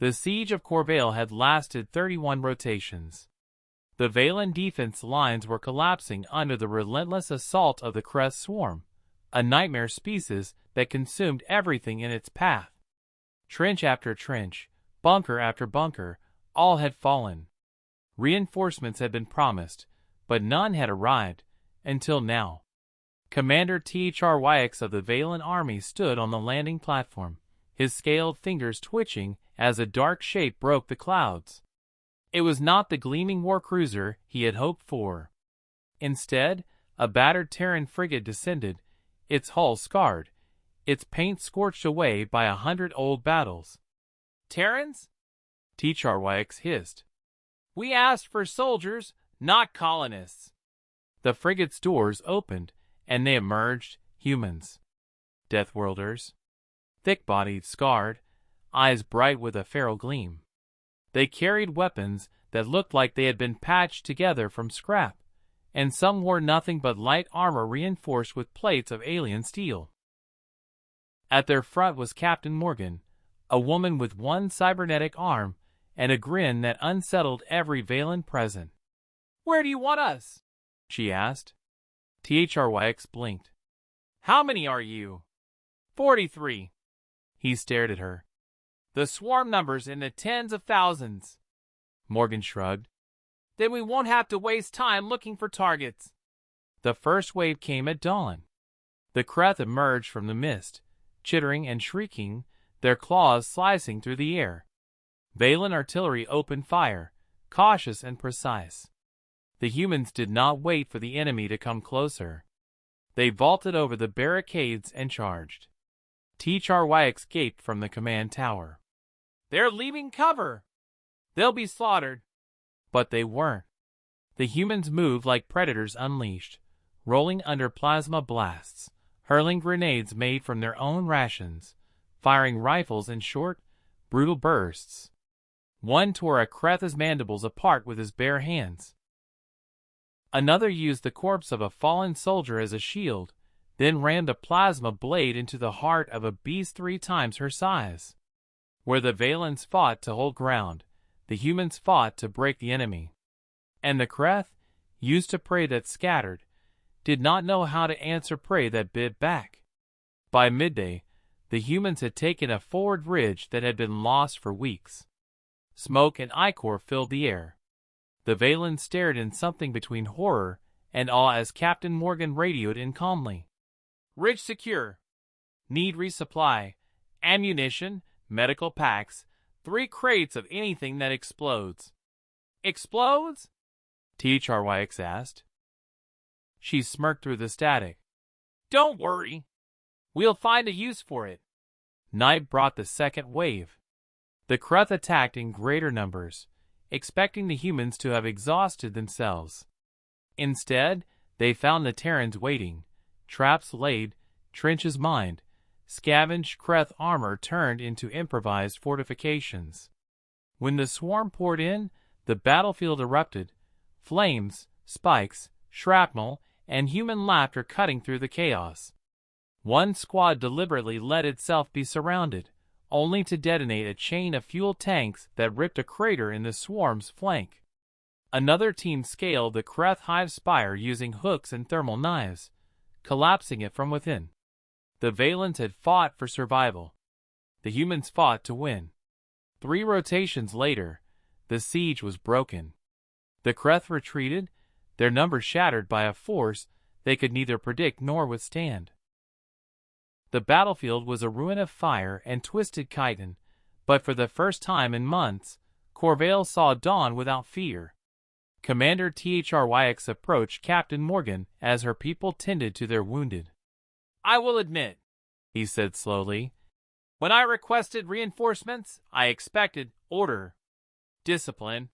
The siege of Corvale had lasted 31 rotations. The Valen defense lines were collapsing under the relentless assault of the Crest swarm, a nightmare species that consumed everything in its path. Trench after trench, bunker after bunker, all had fallen. Reinforcements had been promised, but none had arrived, until now. Commander Thrix of the Valen army stood on the landing platform, his scaled fingers twitching as a dark shape broke the clouds. It was not the gleaming war cruiser he had hoped for. Instead, a battered Terran frigate descended, its hull scarred, its paint scorched away by 100 old battles. "Terrans?" Thrix hissed. "We asked for soldiers, not colonists." The frigate's doors opened, and they emerged, humans. Deathworlders. Thick-bodied, scarred, eyes bright with a feral gleam. They carried weapons that looked like they had been patched together from scrap, and some wore nothing but light armor reinforced with plates of alien steel. At their front was Captain Morgan, a woman with one cybernetic arm and a grin that unsettled every Valen present. "Where do you want us?" she asked. Thrix blinked. "How many are you?" 43. He stared at her. "The swarm number's in the tens of thousands." Morgan shrugged. "Then we won't have to waste time looking for targets." The first wave came at dawn. The Kreth emerged from the mist, chittering and shrieking, their claws slicing through the air. Valen artillery opened fire, cautious and precise. The humans did not wait for the enemy to come closer. They vaulted over the barricades and charged. Thrix gaped from the command tower. "They're leaving cover! They'll be slaughtered!" But they weren't. The humans moved like predators unleashed, rolling under plasma blasts, hurling grenades made from their own rations, firing rifles in short, brutal bursts. One tore a Kreth's mandibles apart with his bare hands. Another used the corpse of a fallen soldier as a shield, then rammed a plasma blade into the heart of a beast 3 times her size. Where the Valens fought to hold ground, the humans fought to break the enemy. And the Kreth, used to prey that scattered, did not know how to answer prey that bit back. By midday, the humans had taken a forward ridge that had been lost for weeks. Smoke and ichor filled the air. The Valens stared in something between horror and awe as Captain Morgan radioed in calmly. "Ridge secure. Need resupply. Ammunition, medical packs, 3 crates of anything that explodes." "Explodes?" Thrix asked. She smirked through the static. "Don't worry. We'll find a use for it." Night brought the second wave. The Kreth attacked in greater numbers, expecting the humans to have exhausted themselves. Instead, they found the Terrans waiting, traps laid, trenches mined, scavenged Kreth armor turned into improvised fortifications. When the swarm poured in, the battlefield erupted, flames, spikes, shrapnel, and human laughter cutting through the chaos. One squad deliberately let itself be surrounded, only to detonate a chain of fuel tanks that ripped a crater in the swarm's flank. Another team scaled the Kreth hive spire using hooks and thermal knives, collapsing it from within. The Valens had fought for survival. The humans fought to win. 3 rotations later, the siege was broken. The Kreth retreated, their numbers shattered by a force they could neither predict nor withstand. The battlefield was a ruin of fire and twisted chitin, but for the first time in months, Corvale saw dawn without fear. Commander Thrix approached Captain Morgan as her people tended to their wounded. "I will admit," he said slowly, "when I requested reinforcements, I expected order, discipline,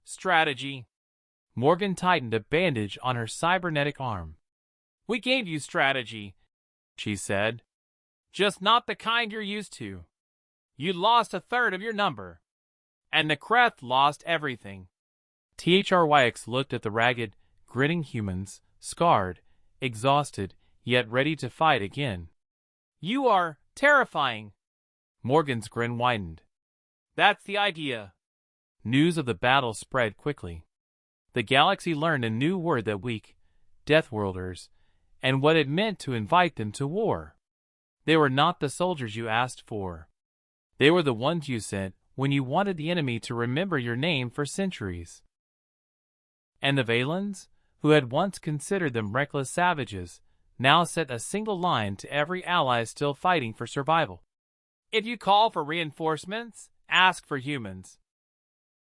strategy." Morgan tightened a bandage on her cybernetic arm. "We gave you strategy," she said. "Just not the kind you're used to. You lost 1/3 of your number. And the Kreth lost everything." Thrix looked at the ragged, grinning humans, scarred, exhausted, yet ready to fight again. "You are terrifying." Morgan's grin widened. That's the idea. News of the battle spread quickly. The galaxy learned a new word that week, Deathworlders, and what it meant to invite them to war. They were not the soldiers you asked for. They were the ones you sent when you wanted the enemy to remember your name for centuries. And the Valens, who had once considered them reckless savages, now set a single line to every ally still fighting for survival. If you call for reinforcements, ask for humans.